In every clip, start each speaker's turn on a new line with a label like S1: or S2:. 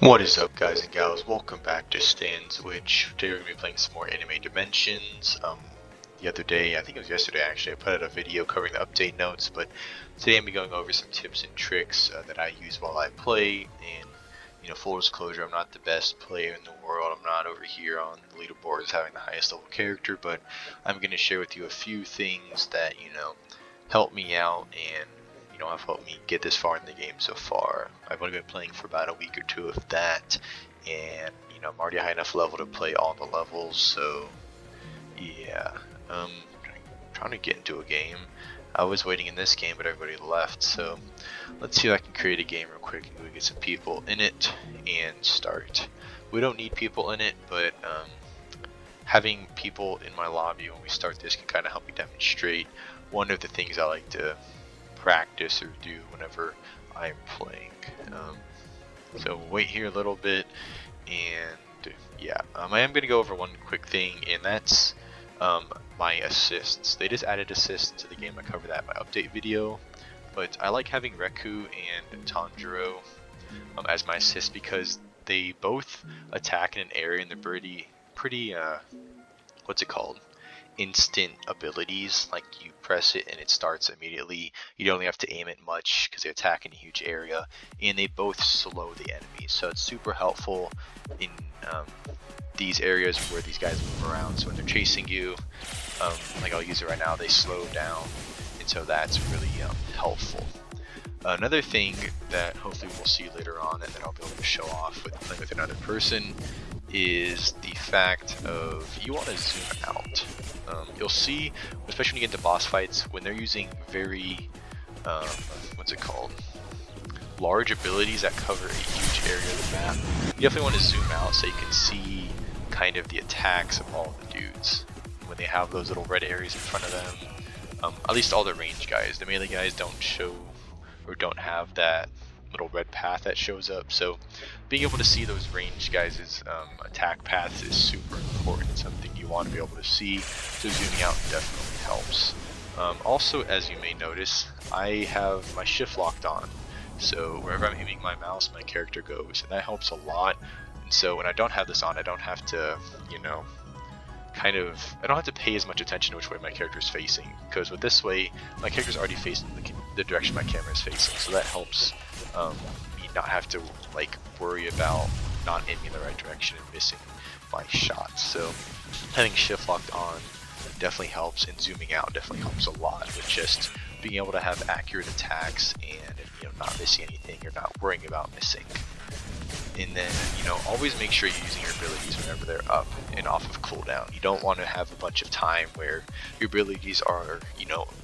S1: What is up, guys and gals? Welcome back to Stan's Witch. Today we're going to be playing some more Anime Dimensions. The other day, I think it was yesterday actually, I put out a video covering the update notes, but today I'm going to be going over some tips and tricks that I use while I play. And, full disclosure, I'm not the best player in the world. I'm not over here on the leaderboards having the highest level character, but I'm going to share with you a few things that, help me out and have helped me get this far in the game so far. I've only been playing for about a week or two of that, and I'm already high enough level to play all the levels. So yeah, trying to get into a game. I was waiting in this game, but everybody left. So let's see if I can create a game real quick and we get some people in it and start. We don't need people in it, but having people in my lobby when we start this can kind of help me demonstrate one of the things I like to practice or do whenever I'm playing. So we'll wait here a little bit, and yeah, I am going to go over one quick thing, and that's my assists. They just added assists to the game. I covered that in my update video, but I like having Reku and Tanjiro as my assists because they both attack in an area and they're pretty what's it called? Instant abilities. Like, you press it and it starts immediately. You don't really have to aim it much because they attack in a huge area, and they both slow the enemies, so it's super helpful in these areas where these guys move around. So when they're chasing you, like I'll use it right now, they slow down, and so that's really helpful. Another thing that hopefully we'll see later on and then I'll be able to show off with playing with another person is the fact of you want to zoom out. You'll see, especially when you get into boss fights, when they're using very, large abilities that cover a huge area of the map, you definitely want to zoom out so you can see kind of the attacks of all the dudes. When they have those little red areas in front of them, at least all the range guys. The melee guys don't show or don't have that little red path that shows up, so being able to see those ranged guys' attack paths is super important. It's something you want to be able to see, so zooming out definitely helps. Also, as you may notice, I have my shift locked on, so wherever I'm aiming my mouse, my character goes, and that helps a lot. And so when I don't have this on, I don't have to, I don't have to pay as much attention to which way my character is facing, because with this way, my character's already facing the direction my camera is facing, so that helps me not have to worry about not aiming in the right direction and missing my shots. So having shift locked on definitely helps, and zooming out definitely helps a lot with just being able to have accurate attacks and not missing anything. You're not worrying about missing. And then, always make sure you're using your abilities whenever they're up and off of cooldown. You don't want to have a bunch of time where your abilities are,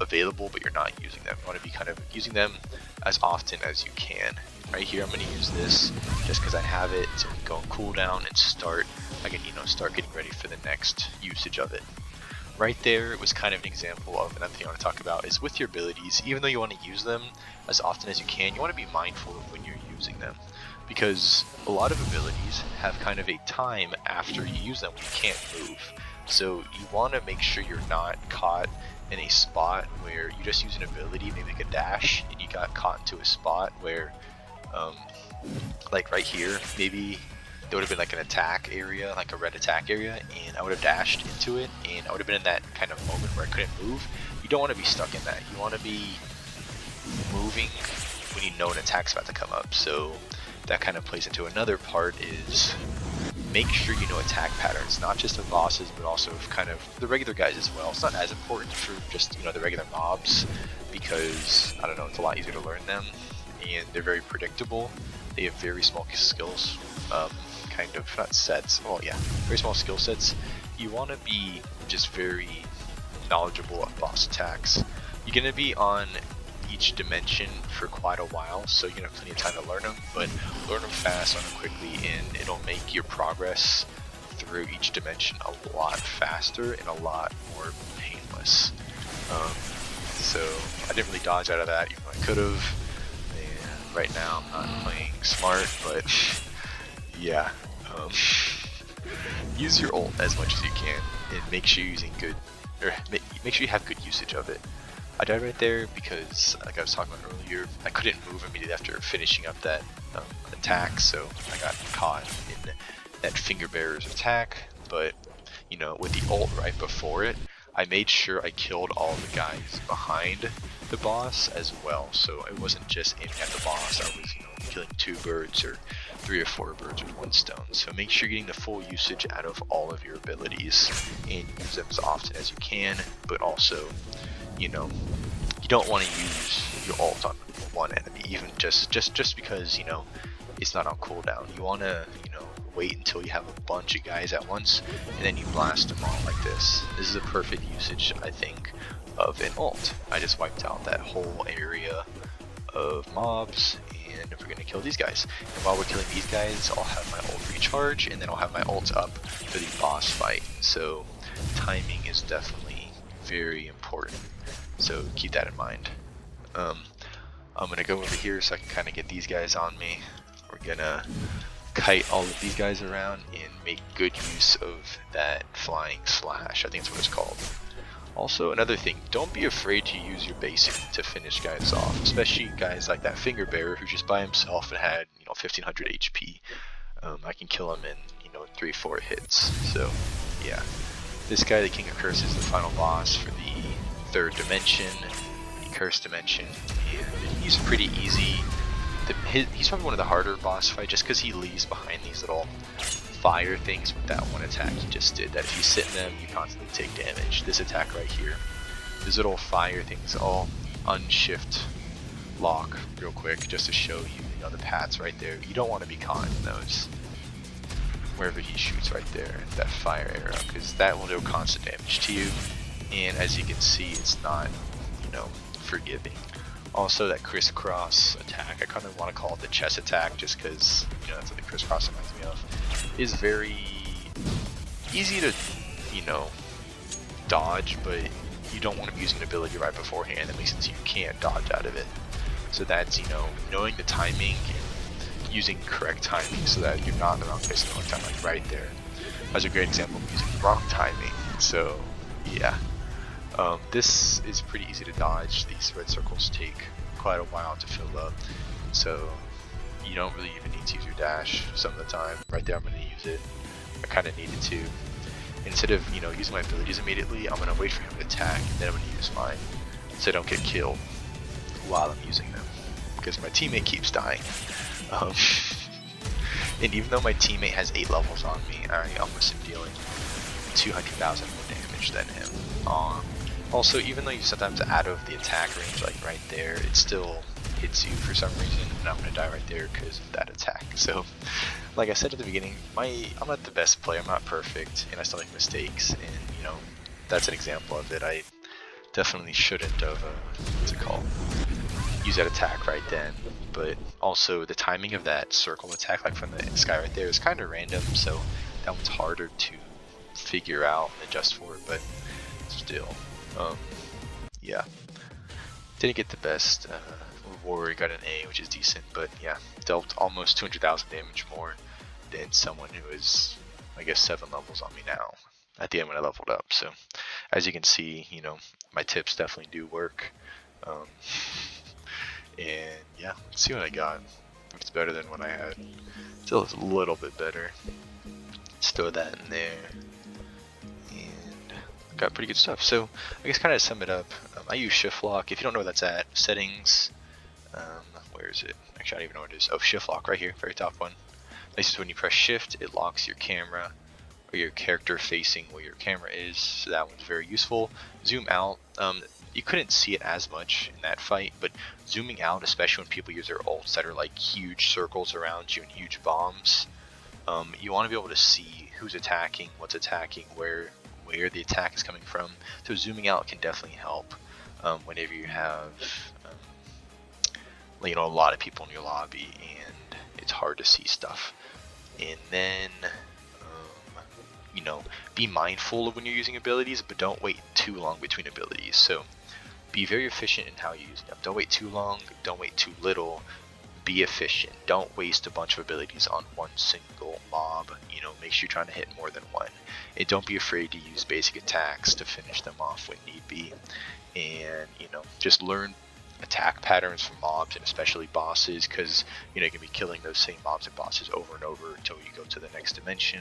S1: available, but you're not using them. You want to be kind of using them as often as you can. Right here, I'm going to use this just because I have it to go on cooldown and start getting ready for the next usage of it. Right there was kind of an example of another thing I want to talk about is with your abilities, even though you want to use them as often as you can, you want to be mindful of when you're using them. Because a lot of abilities have kind of a time after you use them when you can't move. So you want to make sure you're not caught in a spot where you just use an ability, maybe like a dash, and you got caught into a spot where, like right here, maybe there would have been like an attack area, like a red attack area, and I would have dashed into it, and I would have been in that kind of moment where I couldn't move. You don't want to be stuck in that. You want to be moving when you know an attack's about to come up. So that kind of plays into another part is make sure you know attack patterns, not just of bosses, but also of kind of the regular guys as well. It's not as important for just, the regular mobs because, I don't know, it's a lot easier to learn them, and they're very predictable. They have very small skills, kind of, not sets, well yeah, very small skill sets. You want to be just very knowledgeable of boss attacks. You're going to be on each dimension for quite a while, so you have plenty of time to learn them, but learn them fast, learn them quickly, and it'll make your progress through each dimension a lot faster and a lot more painless. So I didn't really dodge out of that, even though I could have, and right now I'm not playing smart, but yeah, use your ult as much as you can, and make sure you're using good, or make sure you have good usage of it. I died right there because, like I was talking about earlier, I couldn't move immediately after finishing up that attack, so I got caught in that finger bearer's attack. But you know, with the ult right before it, I made sure I killed all the guys behind the boss as well. So it wasn't just aiming at the boss, I was, you know, killing 2 birds or 3 or 4 birds with 1 stone. So make sure you're getting the full usage out of all of your abilities and use them as often as you can, but also, you know, you don't want to use your ult on one enemy, even just because, you know, it's not on cooldown. You want to, you know, wait until you have a bunch of guys at once, and then you blast them all like this. This is a perfect usage, I think, of an ult. I just wiped out that whole area of mobs, and we're gonna kill these guys. And while we're killing these guys, I'll have my ult recharge, and then I'll have my ult up for the boss fight. So timing is definitely very important. So keep that in mind. I'm gonna go over here so I can kind of get these guys on me. We're gonna kite all of these guys around and make good use of that flying slash. I think that's what it's called. Also, another thing, don't be afraid to use your basic to finish guys off, especially guys like that finger bearer who just by himself and had, you know, 1500 HP. I can kill him in, you know, 3-4 hits. So yeah, this guy, the King of Curses, is the final boss for the 3rd dimension, the cursed dimension, and he's pretty easy. He's probably one of the harder boss fights just because he leaves behind these little fire things with that one attack he just did, that if you sit in them you constantly take damage. This attack right here, these little fire things, all unshift lock real quick just to show you, you know, the paths right there. You don't want to be caught in those, wherever he shoots right there, that fire arrow, because that will do constant damage to you, and as you can see, it's not, you know, forgiving. Also, that crisscross attack, I kind of want to call it the chess attack just because, you know, that's what the crisscross reminds me of, is very easy to, you know, dodge, but you don't want to be using an ability right beforehand, at least since you can't dodge out of it. So that's, you know, knowing the timing and using correct timing so that you're not in the wrong place at the wrong time, like right there. That's a great example of using the wrong timing. So yeah. This is pretty easy to dodge. These red circles take quite a while to fill up, so you don't really even need to use your dash some of the time. Right there I'm going to use it. I kind of needed to. Instead of, you know, using my abilities immediately, I'm going to wait for him to attack, and then I'm going to use mine so I don't get killed while I'm using them, because my teammate keeps dying. And even though my teammate has 8 levels on me, I almost am dealing 200,000 more damage than him. Also, even though you're sometimes out of the attack range, like right there, it still hits you for some reason, and I'm gonna die right there because of that attack. So, like I said at the beginning, I'm not the best player, I'm not perfect, and I still make mistakes, and you know, that's an example of it. I definitely shouldn't have, what's it called, use that attack right then. But also, the timing of that circle attack, like from the sky right there, is kind of random, so that one's harder to figure out and adjust for, but still. Yeah, didn't get the best reward, got an A, which is decent, but yeah, dealt almost 200,000 damage more than someone who is, I guess, 7 levels on me now at the end when I leveled up. So as you can see, you know, my tips definitely do work. And yeah, let's see what I got. If it's better than what I had. Still is a little bit better. Let's throw that in there. Got pretty good stuff. So I guess kind of to sum it up, I use shift lock. If you don't know where that's at, settings, where is it? Actually I don't even know where it is. Oh, shift lock right here, very top one. This is when you press shift, it locks your camera or your character facing where your camera is, so that one's very useful. Zoom out, you couldn't see it as much in that fight, but zooming out, especially when people use their ults that are like huge circles around you and huge bombs, you want to be able to see who's attacking, what's attacking, where the attack is coming from. So zooming out can definitely help whenever you have you know, a lot of people in your lobby and it's hard to see stuff. And then you know, be mindful of when you're using abilities, but don't wait too long between abilities. So be very efficient in how you use them. Don't wait too long, don't wait too little. Be efficient. Don't waste a bunch of abilities on one single mob, you know, make sure you're trying to hit more than one. And don't be afraid to use basic attacks to finish them off when need be. And, you know, just learn attack patterns from mobs and especially bosses, because, you know, you can be killing those same mobs and bosses over and over until you go to the next dimension.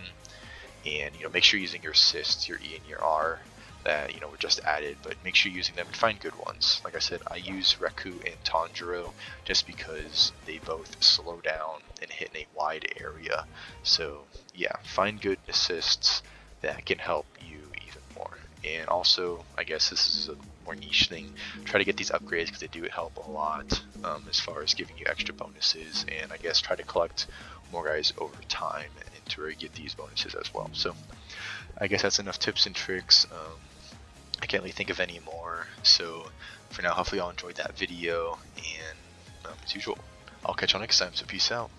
S1: And, you know, make sure you're using your assists, your E and your R that, you know, were just added, but make sure you're using them and find good ones. Like I said, I use Reku and Tanjiro just because they both slow down and hit in a wide area. So yeah, find good assists that can help you even more. And also, I guess this is a more niche thing, try to get these upgrades because they do help a lot as far as giving you extra bonuses, and I guess try to collect more guys over time and to really get these bonuses as well. So I guess that's enough tips and tricks. I can't really think of any more. So for now, hopefully y'all enjoyed that video, and as usual, I'll catch y'all next time, so peace out.